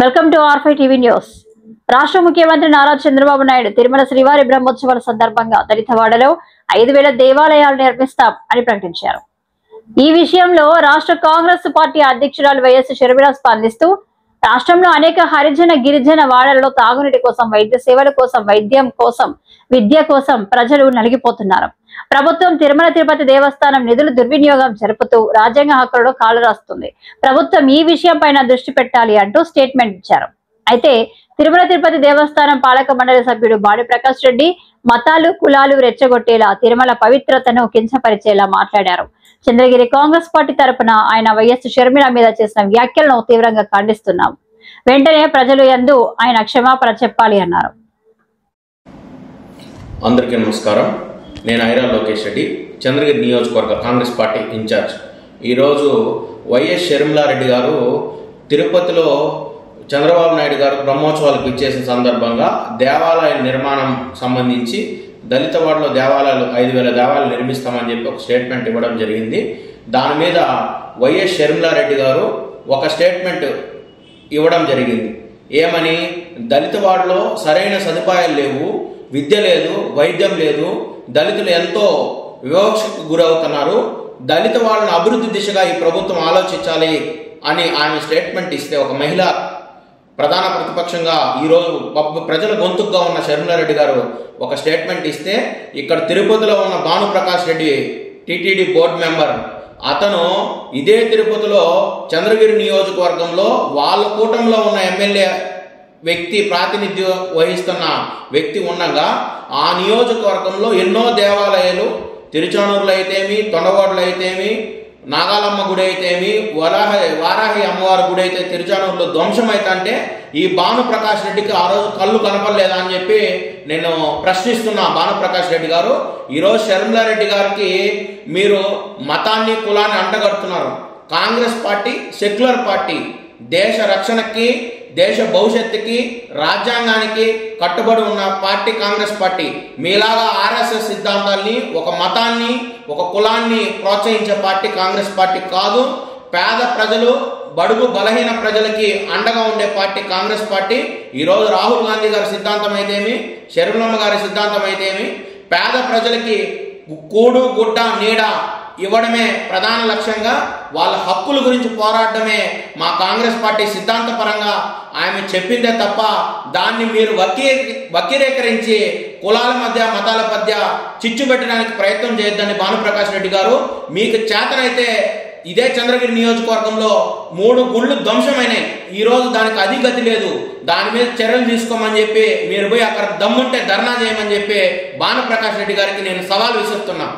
Welcome to R5 TV news. రాష్ట్ర ముఖ్యమంత్రి నారా చంద్రబాబు నాయుడు తిరుమల శ్రీవారి బ్రహ్మోత్సవాల సందర్భంగా దళితవాడలో 5,000 దేవాలయాలు నిర్మిస్తాం అని ప్రకటించారు. ఈ విషయంలో రాష్ట్ర కాంగ్రెస్ పార్టీ అధ్యక్షురాలు వైఎస్ షర్మిల స్పందిస్తూ రాష్ట్రంలో అనేక హరిజన గిరిజన వాడలలో తాగునీటి కోసం, వైద్య సేవల కోసం, వైద్యం కోసం, విద్య కోసం ప్రజలు నలిగిపోతున్నారు. ప్రభుత్వం తిరుమల తిరుపతి దేవస్థానం నిధులు దుర్వినియోగం జరుపుతూ రాజ్యాంగ హక్కులను కాలు రాస్తుంది. ప్రభుత్వం ఈ విషయం పైన దృష్టి పెట్టాలి అంటూ స్టేట్మెంట్ ఇచ్చారు. అయితే తిరుమల తిరుపతి దేవస్థానం పాలక మండలి సభ్యుడు బాడి ప్రకాష్ రెడ్డి మతాలు కులాలు రెచ్చగొట్టేలా, తిరుమల పవిత్రతను కించపరిచేలా మాట్లాడారు. చంద్రగిరి కాంగ్రెస్ పార్టీ తరపున ఆయన వైఎస్ షర్మిల మీద చేసిన వ్యాఖ్యలను తీవ్రంగా ఖండిస్తున్నాం. వెంటనే ప్రజలు యందు ఆయన క్షమాపణ చెప్పాలి అన్నారు. అందరికీ నమస్కారం. నేను ఐరా లోకేష్ రెడ్డి, చంద్రగిరి నియోజకవర్గ కాంగ్రెస్ పార్టీ ఇన్ఛార్జ్. ఈరోజు వైఎస్ షర్మిలారెడ్డి గారు తిరుపతిలో చంద్రబాబు నాయుడు గారు బ్రహ్మోత్సవాలకు ఇచ్చేసిన సందర్భంగా దేవాలయ నిర్మాణం సంబంధించి దళితవాడలో దేవాలయాలు 5,000 దేవాలయాలు నిర్మిస్తామని చెప్పి ఒక స్టేట్మెంట్ ఇవ్వడం జరిగింది. దాని మీద వైఎస్ షర్మిలారెడ్డి గారు ఒక స్టేట్మెంట్ ఇవ్వడం జరిగింది. ఏమని? దళితవాడలో సరైన సదుపాయాలు లేవు, విద్య లేదు, వైద్యం లేదు, దళితులు ఎంతో వివక్షకు గురవుతున్నారు, దళిత వాళ్ళని అభివృద్ధి దిశగా ఈ ప్రభుత్వం ఆలోచించాలి అని ఆమె స్టేట్మెంట్ ఇస్తే, ఒక మహిళ ప్రధాన ప్రతిపక్షంగా ఈరోజు ప్రజల గొంతుగా ఉన్న షర్మిలారెడ్డి గారు ఒక స్టేట్మెంట్ ఇస్తే, ఇక్కడ తిరుపతిలో ఉన్న Bhanuprakash Reddy TTD board member, అతను ఇదే తిరుపతిలో చంద్రగిరి నియోజకవర్గంలో వాళ్ళ కూటమిలో ఉన్న ఎమ్మెల్యే వ్యక్తి ప్రాతినిధ్యం వహిస్తున్న వ్యక్తి ఉండగా ఆ నియోజకవర్గంలో ఎన్నో దేవాలయాలు, తిరుచానూరులో అయితేమి, తొండవాడలో అయితేమి, నాగాలమ్మ గుడి అయితేమి, వారాహి అమ్మవారి గుడి అయితే తిరుచానూరులో ధ్వంసం అయితే ఈ భానుప్రకాష్ రెడ్డికి ఆ రోజు కళ్ళు కనపడలేదా అని చెప్పి నేను ప్రశ్నిస్తున్నా. భానుప్రకాష్ రెడ్డి గారు, ఈరోజు షర్మిలారెడ్డి గారికి మీరు మతాన్ని కులాన్ని అంటగడుతున్నారు. కాంగ్రెస్ పార్టీ సెక్యులర్ పార్టీ, దేశ రక్షణకి, దేశ భవిష్యత్తుకి, రాజ్యాంగానికి కట్టుబడి ఉన్న పార్టీ కాంగ్రెస్ పార్టీ. మీలాగా ఆర్ఎస్ఎస్ సిద్ధాంతాల్ని, ఒక మతాన్ని, ఒక కులాన్ని ప్రోత్సహించే పార్టీ కాంగ్రెస్ పార్టీ కాదు. పేద ప్రజలు, బడుగు బలహీన ప్రజలకి అండగా ఉండే పార్టీ కాంగ్రెస్ పార్టీ. ఈరోజు రాహుల్ గాంధీ గారి సిద్ధాంతం అయితేమి, షర్మిలమ్మ గారి సిద్ధాంతం అయితేమి, పేద ప్రజలకి కూడు గుడ్డ నీడ ఇవ్వడమే ప్రధాన లక్ష్యంగా, వాళ్ళ హక్కుల గురించి పోరాడమే మా కాంగ్రెస్ పార్టీ సిద్ధాంతపరంగా ఆమె చెప్పిందే తప్ప దాన్ని మీరు వక్రీకరించి కులాల మధ్య మతాల మధ్య చిచ్చు పెట్టడానికి ప్రయత్నం చేయొద్దని భానుప్రకాష్ రెడ్డి గారు. మీకు చేతనైతే ఇదే చంద్రగిరి నియోజకవర్గంలో 3 గుళ్ళు ధ్వంసమైనాయి. ఈరోజు దానికి అధిగతి లేదు, దాని మీద చర్యలు తీసుకోమని చెప్పి మీరు పోయి అక్కడ దమ్ముంటే ధర్నా చేయమని చెప్పి భానుప్రకాష్ రెడ్డి గారికి నేను సవాల్ విసురుతున్నా.